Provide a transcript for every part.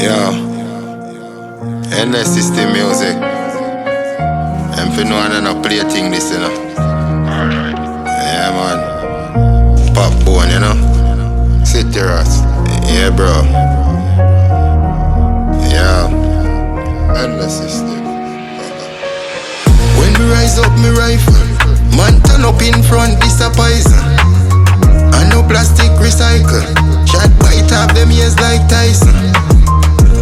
Yo, endless system music. And for no one no play thing this, you know. Yeah, man. Pop bone, you know. Cityras. Yeah, bro. Yeah. Endless system. When me rise up, me rifle. Man turn up in front, this a poison. And no plastic recycle. Shot bite off them ears like Tyson.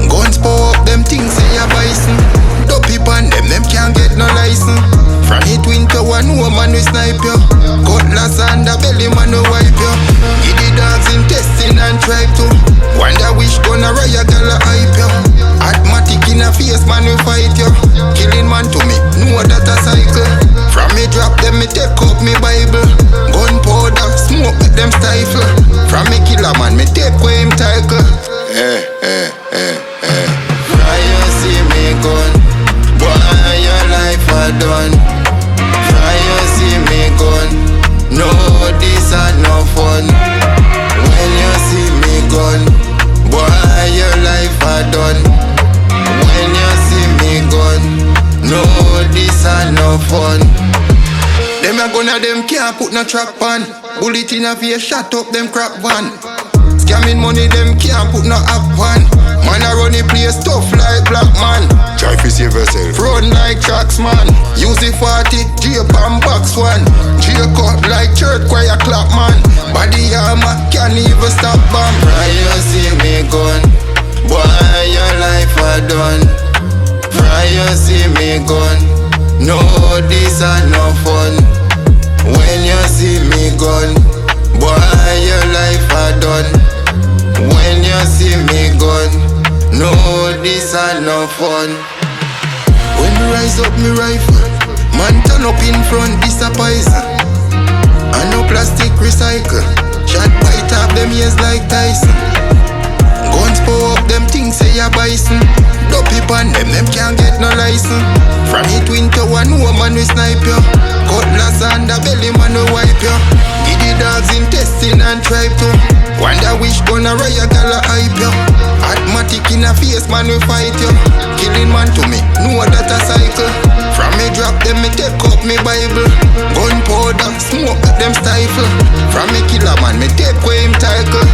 Guns pour up them things say a bison. Dopey pan them can't get no license. From the twin to one woman we snipe you. Cutlass and the belly man we wipe you. Give the dogs intestine and tribe too. Wonder which gonna riot gala hype you. Atmatic in a face man we fight you. Killing man to me, know that a cycle. From me drop them me take up me Bible. Gun powder, smoke make them stifle. From me killer man me take away him title. Fyah see me gun, boy your life a done. Fyah see me gun, no this a no fun. When you see me gun, boy your life a done. When you see me gun, no this a no fun. Them a gunna them can't put no track pan. Bullet in a face shot up them crack van. Scamming money them can't put no app on. Man a run the place tough like black man. Try to save yourself. Run like tracks man. Use the 40, J and box one. J cut like church choir clap man. Body armor can't even stop bomb. Fyah see me gun, boy your life a done. Fyah see me gun, no this a no fun. When you see me gun, boy your life a done. When you see me gun, no this a no fun. When me rise up me rifle. Man turn up in front this a poison. And no plastic recycle. Shot bite off them ears like Tyson. Guns pour up them things say a bison. Dopey pan them can't get no license. From the twin to one woman we snipe you. Cutlass and the belly man we wipe you. Give the dogs intestine and tribe too. Wonder which gonna riot gala hype you. Atmatic in a face man we fight you. Killing man to me, know that a cycle. From me drop them me take up me Bible. Gun powder, smoke make them stifle. From me killer man me take away him title.